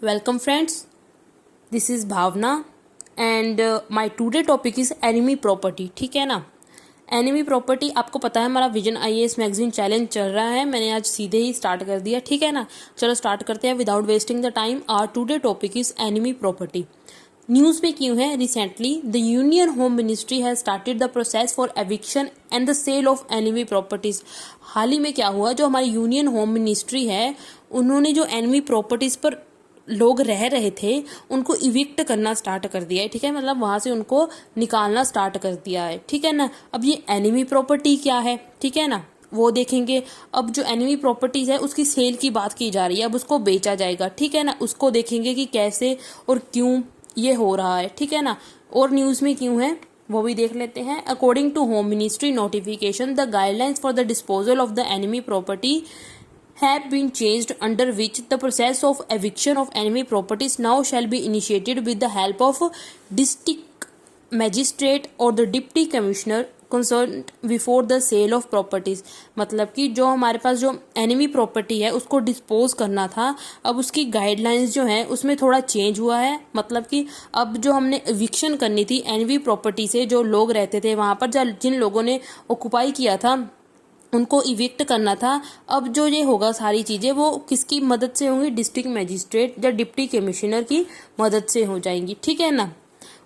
Welcome friends, this is Bhavana and my today topic is enemy property. ठीक है ना। Enemy property आपको पता है हमारा विजन आईएएस मैगजीन चैलेंज चल रहा है। मैंने आज सीधे ही स्टार्ट कर दिया। ठीक है ना। चलो स्टार्ट करते हैं without wasting the time. Our today topic is enemy property. News में क्यों है? Recently the union home ministry has started the process for eviction and the sale of enemy properties. हाल ही में क्या हुआ, जो हमारी यूनियन होम मिनिस्ट्री है उन्होंने जो एनिमी प्रॉपर्टीज पर लोग रह रहे थे उनको इविक्ट करना स्टार्ट कर दिया है। ठीक है, मतलब वहां से उनको निकालना स्टार्ट कर दिया है। ठीक है ना। अब ये एनिमी प्रॉपर्टी क्या है, ठीक है ना, वो देखेंगे। अब जो एनिमी प्रॉपर्टीज है उसकी सेल की बात की जा रही है। अब उसको बेचा जाएगा। ठीक है ना। उसको देखेंगे कि कैसे और क्यों ये हो रहा है। ठीक है ना। और न्यूज़ में क्यों है वो भी देख लेते हैं। According to home ministry notification the guidelines for the disposal of the enemy property have been changed, under which the process of eviction of enemy properties now shall be initiated with the help of district magistrate or the deputy commissioner concerned before the sale of properties। मतलब कि जो हमारे पास जो enemy property है उसको dispose करना था, अब उसकी गाइडलाइंस जो है उसमें थोड़ा चेंज हुआ है। मतलब कि अब जो हमने एविक्शन करनी थी एनिमी प्रॉपर्टी से, जो लोग रहते थे वहां पर, जिन लोगों ने ऑक्युपाई किया था उनको इविक्ट करना था। अब जो ये होगा सारी चीजें वो किसकी मदद से होंगी? डिस्ट्रिक्ट मजिस्ट्रेट या डिप्टी कमिश्नर की मदद से हो जाएंगी। ठीक है ना।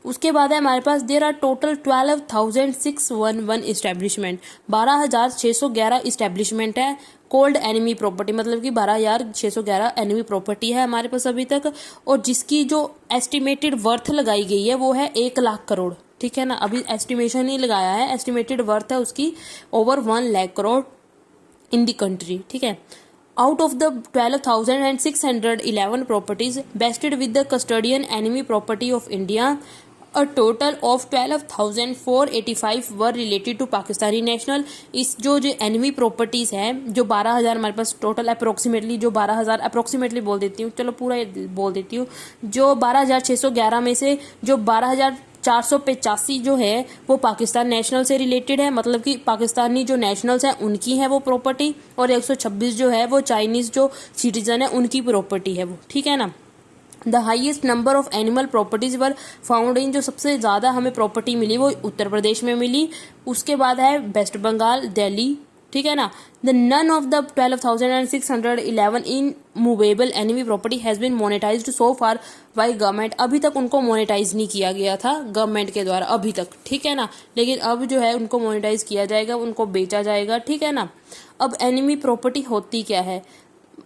उसके बाद है हमारे पास there are total 12,611 establishment, 12,611 establishment है कोल्ड एनिमी प्रॉपर्टी। मतलब कि 12,611 एनिमी प्रॉपर्टी है हमारे पास अभी तक, और जिसकी जो एस्टिमेटेड वर्थ लगाई गई है वो है 1,00,000 करोड़। ठीक है ना। अभी एस्टिमेशन नहीं लगाया है, एस्टिमेटेड वर्थ है उसकी over 1,00,000 crore in the country. ठीक है। Out of the 12,611 properties vested with the custodian enemy property of India, a total of 12,485 were related to Pakistani national. इस जो एनिमी प्रॉपर्टीज है जो 12,000 हमारे पास टोटल अप्रोक्सीमेटली, जो 12,000 अप्रोक्सीमेटली बोल देती हूँ, चलो पूरा बोल देती हूँ, जो 12,611 में से जो 12,485 जो है वो पाकिस्तान नेशनल से रिलेटेड है। मतलब कि पाकिस्तानी जो नेशनल्स हैं उनकी है वो प्रॉपर्टी, और 126 जो है वो चाइनीज जो सिटीजन है उनकी प्रॉपर्टी है वो। ठीक है ना। The highest number of animal properties were found in, जो सबसे ज़्यादा हमें प्रॉपर्टी मिली वो उत्तर प्रदेश में मिली। उसके बाद है वेस्ट बंगाल, दिल्ली। ठीक है ना। The none of the 12,611 immovable enemy property has been monetised so far by government. अभी तक उनको मोनेटाइज नहीं किया गया था गवर्नमेंट के द्वारा अभी तक। ठीक है ना। लेकिन अब जो है उनको मोनेटाइज किया जाएगा, उनको बेचा जाएगा। ठीक है ना। अब एनिमी प्रॉपर्टी होती क्या है?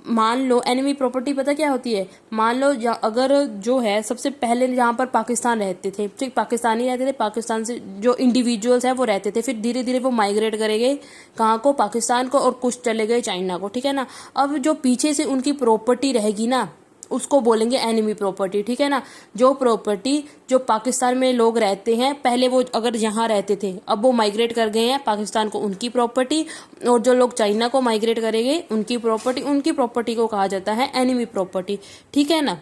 मान लो एनिमी प्रॉपर्टी पता क्या होती है? मान लो अगर जो है सबसे पहले जहाँ पर पाकिस्तान रहते थे, ठीक, पाकिस्तानी रहते थे, पाकिस्तान से जो इंडिविजुअल्स है वो रहते थे, फिर धीरे धीरे वो माइग्रेट करेंगे कहाँ को? पाकिस्तान को, और कुछ चले गए चाइना को। ठीक है ना। अब जो पीछे से उनकी प्रॉपर्टी रहेगी ना उसको बोलेंगे एनिमी प्रॉपर्टी। ठीक है ना। जो प्रॉपर्टी जो पाकिस्तान में लोग रहते हैं, पहले वो अगर यहाँ रहते थे अब वो माइग्रेट कर गए हैं पाकिस्तान को, उनकी प्रॉपर्टी, और जो लोग चाइना को माइग्रेट करेंगे उनकी प्रॉपर्टी को कहा जाता है एनिमी प्रॉपर्टी। ठीक है ना।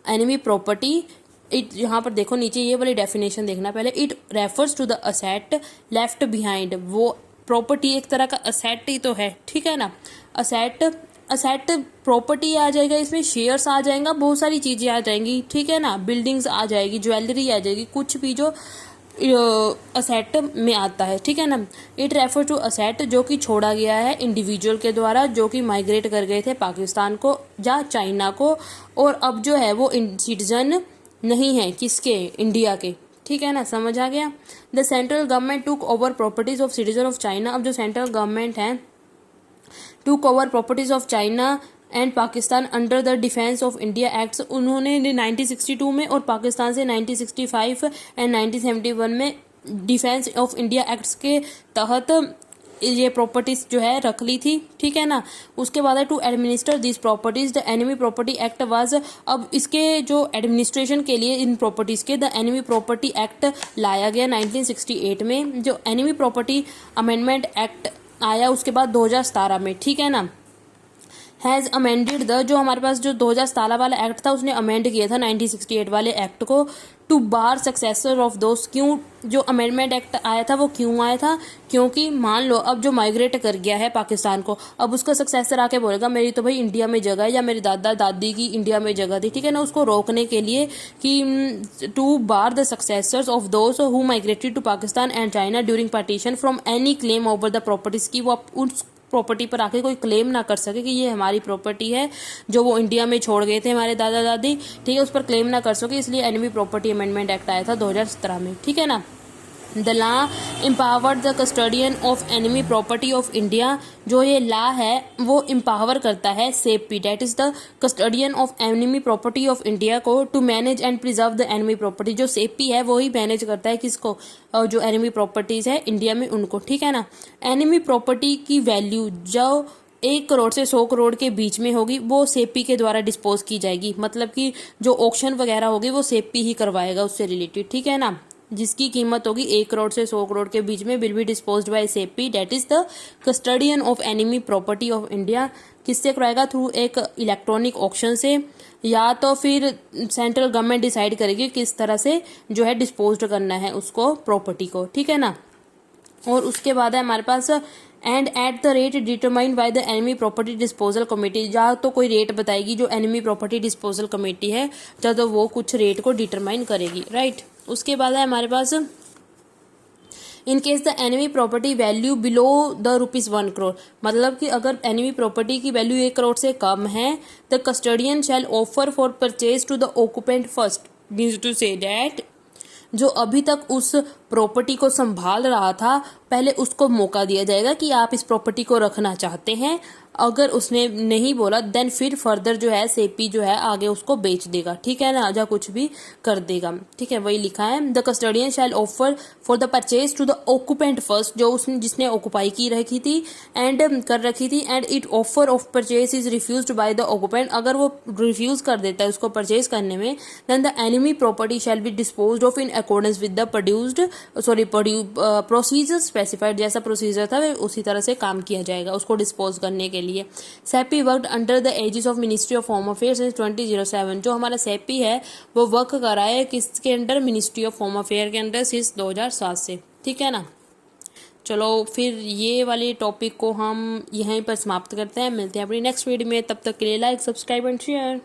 एनिमी प्रॉपर्टी इट, यहाँ पर देखो नीचे ये वाली डेफिनेशन देखना पहले। It refers to the asset left behind. वो प्रॉपर्टी एक तरह का असेट ही तो है। ठीक है ना। असेट प्रॉपर्टी आ जाएगा, इसमें शेयर्स आ जाएगा, बहुत सारी चीजें आ जाएंगी। ठीक है ना। बिल्डिंग्स आ जाएगी, ज्वेलरी आ जाएगी, कुछ भी जो असेट में आता है। ठीक है ना। इट रेफर टू असेट जो कि छोड़ा गया है इंडिविजुअल के द्वारा, जो कि माइग्रेट कर गए थे पाकिस्तान को या चाइना को, और अब जो है वो सिटीजन नहीं है किसके? इंडिया के। ठीक है ना। समझ आ गया। The central government took over properties of citizen of China. अब जो सेंट्रल गवर्नमेंट है took over properties of China and Pakistan under the defence of India acts. उन्होंने 1962 में और पाकिस्तान से 1965 एंड 1971 में डिफेंस ऑफ इंडिया एक्ट्स के तहत ये प्रॉपर्टीज जो है रख ली थी। ठीक है ना। उसके बाद है to administer this properties the enemy property act was. अब इसके जो एडमिनिस्ट्रेशन के लिए इन प्रॉपर्टीज के द एनिमी प्रॉपर्टी एक्ट लाया गया 1968 में। जो एनिमी प्रॉपर्टी अमेंडमेंट एक्ट आया उसके बाद 2017 में। ठीक है ना। हैज़ अमेंडेड द, जो हमारे पास जो 2017 वाला एक्ट था उसने अमेंड किया था 1968 वाले एक्ट को, टू बार सक्सेसर ऑफ दोस्त। क्यों जो अमेंडमेंट एक्ट आया था वो क्यों आया था? क्योंकि मान लो अब जो माइग्रेट कर गया है पाकिस्तान को, अब उसका सक्सेसर आके बोलेगा मेरी तो भाई इंडिया में जगह है, या मेरे दादा दादी की इंडिया में जगह थी, ठीक है ना, उसको रोकने के लिए कि to bar the successors of those who migrated to Pakistan and China during partition from any claim over the properties, की वो उस प्रॉपर्टी पर आके कोई क्लेम ना कर सके कि ये हमारी प्रॉपर्टी है जो वो इंडिया में छोड़ गए थे हमारे दादा दादी, ठीक है, उस पर क्लेम ना कर सके। इसलिए एनिमी प्रॉपर्टी अमेंडमेंट एक्ट आया था 2017 में, ठीक है ना। The law empowered the custodian of enemy property of India, जो ये लॉ है वो एम्पावर करता है CEPI, that is the custodian of enemy property of India को, to manage and preserve the enemy property. जो सेपी है वो ही मैनेज करता है किसको, जो एनिमी प्रॉपर्टीज है इंडिया में उनको, ठीक है ना। एनिमी प्रॉपर्टी की वैल्यू जो 1 करोड़ से 100 करोड़ के बीच में होगी वो सेपी के द्वारा डिस्पोज की जाएगी, मतलब कि जो ऑक्शन वगैरह होगी वो सेपी ही करवाएगा उससे रिलेटेड, ठीक है ना। जिसकी कीमत होगी 1 करोड़ से 100 करोड़ के बीच में will be disposed by CEPI, that is the custodian of enemy property of India. किससे कराएगा? थ्रू एक इलेक्ट्रॉनिक ऑक्शन से, या तो फिर सेंट्रल गवर्नमेंट डिसाइड करेगी किस तरह से जो है डिस्पोज करना है उसको प्रॉपर्टी को, ठीक है ना। और उसके बाद है हमारे पास and at the rate determined by the enemy property disposal committee, या तो कोई रेट बताएगी जो एनिमी प्रॉपर्टी डिस्पोजल कमेटी है, या तो वो कुछ रेट को डिटरमाइन करेगी, राइट। उसके बाद है हमारे पास in case the enemy property value below the ₹1 crore, मतलब कि अगर एनिमी प्रॉपर्टी की वैल्यू 1 करोड़ से कम है, the custodian shall offer for purchase to the occupant first, means to say that जो अभी तक उस प्रॉपर्टी को संभाल रहा था पहले उसको मौका दिया जाएगा कि आप इस प्रॉपर्टी को रखना चाहते हैं। अगर उसने नहीं बोला देन फिर फर्दर जो है सेपी जो है आगे उसको बेच देगा, ठीक है ना, या कुछ भी कर देगा, ठीक है, वही लिखा है। The custodian shall offer for the purchase to the occupant first, जो उसने जिसने ऑक्यूपाई की रखी थी एंड कर रखी थी, and it offer of purchase is refused by the occupant, अगर वो रिफ्यूज कर देता है उसको परचेज करने में, then the enemy property shall be disposed of in accordance with the procedure specified, जैसा प्रोसीजर था उसी तरह से काम किया जाएगा उसको डिस्पोज करने के लिए। CEPI worked under the aegis of ministry of home affairs since 2007, जो हमारा सेपी है वो वर्क कर रहा है किसके under? Ministry of home affair के अंडर सिंस 2007 से, ठीक है ना। चलो फिर ये वाले टॉपिक को हम यहीं पर समाप्त करते हैं, मिलते हैं अपनी नेक्स्ट वीडियो में, तब तक के लिए लाइक सब्सक्राइब एंड शेयर।